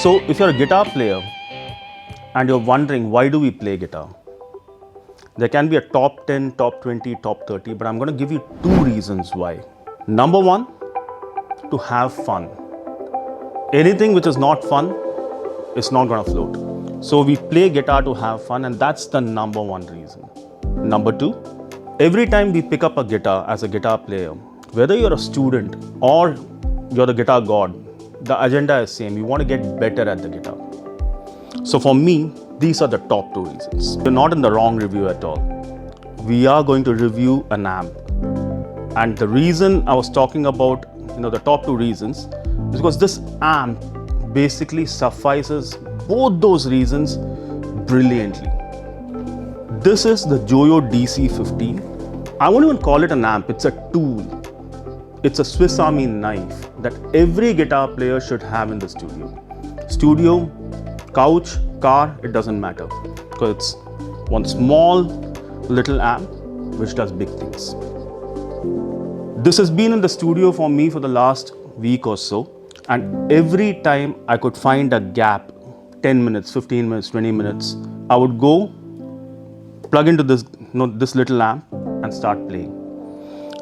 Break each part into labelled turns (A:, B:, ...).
A: So if you're a guitar player and you're wondering why do we play guitar, there can be a top 10, top 20, top 30, but I'm going to give you 2 reasons why. Number 1, to have fun. Anything which is not fun is not going to float. So we play guitar to have fun, and that's the number 1 reason. Number 2, every time we pick up a guitar as a guitar player, whether you're a student or you're the guitar god, the agenda is same. You want to get better at the guitar. So for me, these are the top 2 reasons. You're not in the wrong review at all. We are going to review an amp. And the reason I was talking about, the top 2 reasons is because this amp basically suffices both those reasons brilliantly. This is the JOYO DC15. I won't even call it an amp, it's a tool. It's a Swiss Army knife that every guitar player should have in the studio. Studio, couch, car, it doesn't matter, because it's one small little amp which does big things. This has been in the studio for me for the last week or so, and every time I could find a gap, 10 minutes, 15 minutes, 20 minutes, I would go plug into this, this little amp and start playing.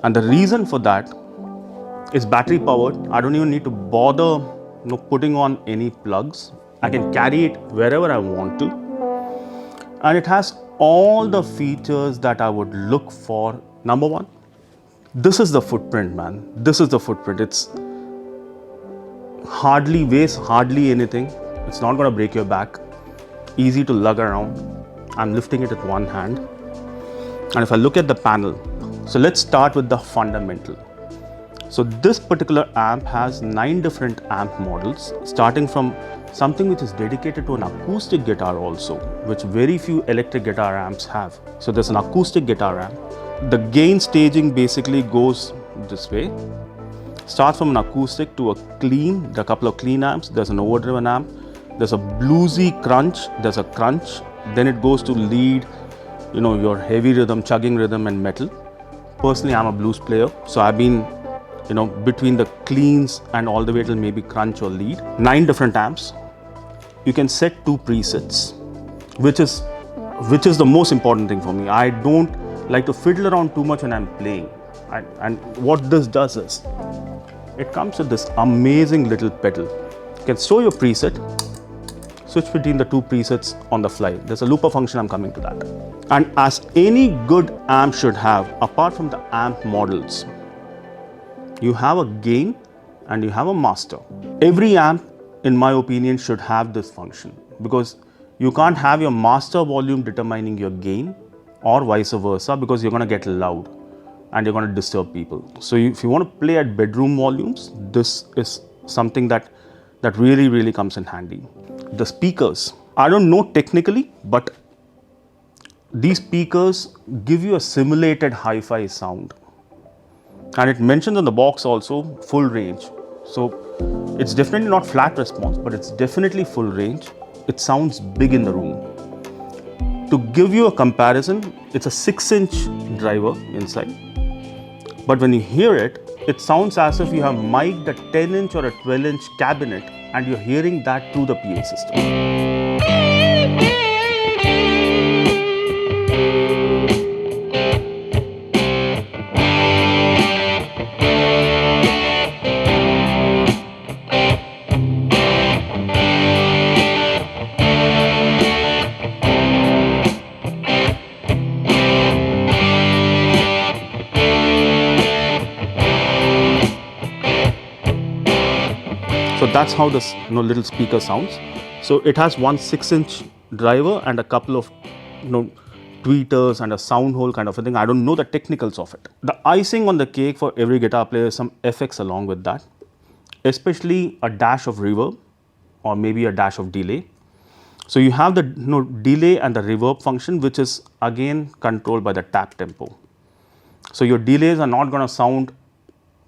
A: And the reason for that is battery powered. I don't even need to bother putting on any plugs. I can carry it wherever I want to. And it has all the features that I would look for. Number 1, this is the footprint, man. This is the footprint. It's weighs hardly anything. It's not going to break your back. Easy to lug around. I'm lifting it with one hand. And if I look at the panel, so let's start with the fundamental. So this particular amp has 9 different amp models, starting from something which is dedicated to an acoustic guitar also, which very few electric guitar amps have. So there's an acoustic guitar amp. The gain staging basically goes this way. Starts from an acoustic to a clean, there are a couple of clean amps, there's an overdriven amp, there's a bluesy crunch, there's a crunch, then it goes to lead, your heavy rhythm, chugging rhythm and metal. Personally, I'm a blues player, so I've been between the cleans and all the way till maybe crunch or lead. 9 different amps. You can set 2 presets, which is the most important thing for me. I don't like to fiddle around too much when I'm playing. And what this does is, it comes with this amazing little pedal. You can store your preset, switch between the 2 presets on the fly. There's a looper function, I'm coming to that. And as any good amp should have, apart from the amp models, you have a gain and you have a master. Every amp, in my opinion, should have this function, because you can't have your master volume determining your gain or vice versa, because you're going to get loud and you're going to disturb people. So if you want to play at bedroom volumes, this is something that really, really comes in handy. The speakers, I don't know technically, but these speakers give you a simulated hi-fi sound. And it mentions on the box also full range. So it's definitely not flat response, but it's definitely full range. It sounds big in the room. To give you a comparison, it's a 6-inch driver inside. But when you hear it, it sounds as if you have mic'd a 10-inch or a 12-inch cabinet and you're hearing that through the PA system. So that's how this little speaker sounds. So it has one 6-inch driver and a couple of tweeters and a sound hole kind of a thing. I don't know the technicals of it. The icing on the cake for every guitar player is some effects along with that, especially a dash of reverb or maybe a dash of delay. So you have the delay and the reverb function, which is again controlled by the tap tempo. So your delays are not going to sound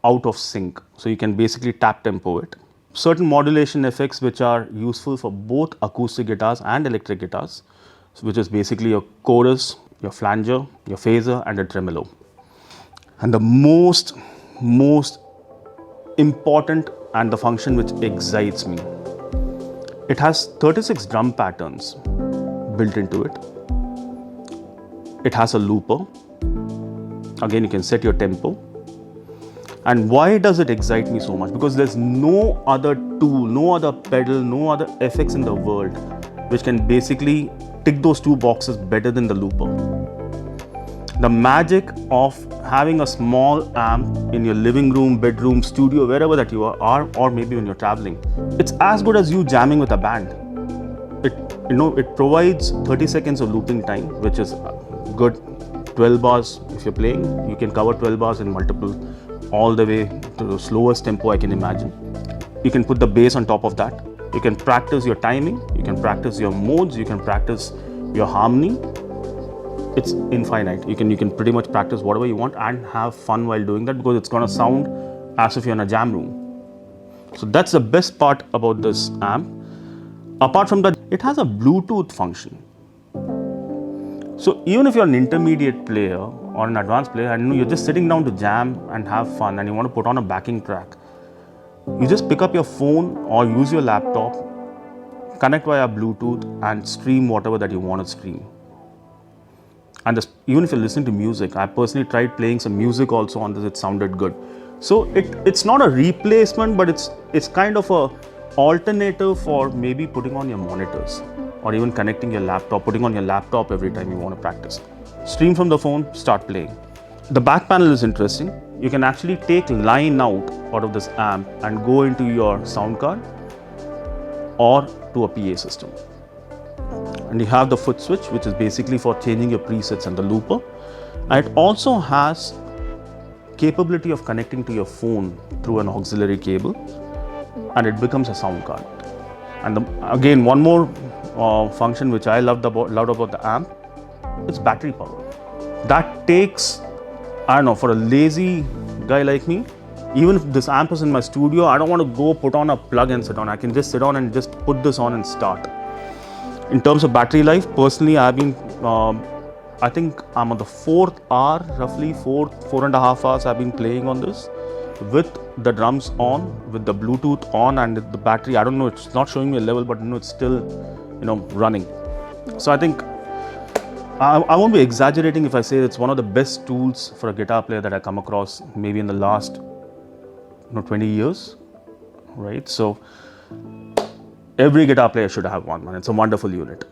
A: out of sync. So you can basically tap tempo it. Certain modulation effects which are useful for both acoustic guitars and electric guitars, which is basically your chorus, your flanger, your phaser and a tremolo. And the most important and the function which excites me It has 36 drum patterns built into it. It has a looper. Again, you can set your tempo. And why does it excite me so much? Because there's no other tool, no other pedal, no other effects in the world which can basically tick those two boxes better than the looper. The magic of having a small amp in your living room, bedroom, studio, wherever that you are, or maybe when you're traveling, it's as good as you jamming with a band. It provides 30 seconds of looping time, which is good. 12 bars if you're playing, you can cover 12 bars in multiple, all the way to the slowest tempo I can imagine. You can put the bass on top of that. You can practice your timing, you can practice your modes, you can practice your harmony. It's infinite. You can pretty much practice whatever you want and have fun while doing that, because it's gonna sound as if you're in a jam room. So that's the best part about this amp. Apart from that, it has a Bluetooth function. So even if you're an intermediate player or an advanced player and you're just sitting down to jam and have fun and you want to put on a backing track, you just pick up your phone or use your laptop, connect via Bluetooth and stream whatever that you want to stream. And even if you're listening to music, I personally tried playing some music also on this, it sounded good. So it's not a replacement, but it's kind of a alternative for maybe putting on your monitors or even connecting your laptop, putting on your laptop every time you want to practice. Stream from the phone, start playing. The back panel is interesting. You can actually take line out of this amp and go into your sound card or to a PA system. And you have the Footswitch, which is basically for changing your presets, and the looper. And it also has capability of connecting to your phone through an auxiliary cable, and it becomes a sound card. And again, one more function which I loved about the amp, it's battery power. That takes, I don't know, for a lazy guy like me, even if this amp is in my studio, I don't want to go put on a plug and sit down. I can just sit down and just put this on and start. In terms of battery life, personally, I've been, I think I'm on the 4th hour, roughly 4.5 hours I've been playing on this with the drums on, with the Bluetooth on, and the battery, I don't know, it's not showing me a level, but it's still, running. So I think, I won't be exaggerating if I say it's one of the best tools for a guitar player that I come across maybe in the last 20 years, right? So every guitar player should have one, and it's a wonderful unit.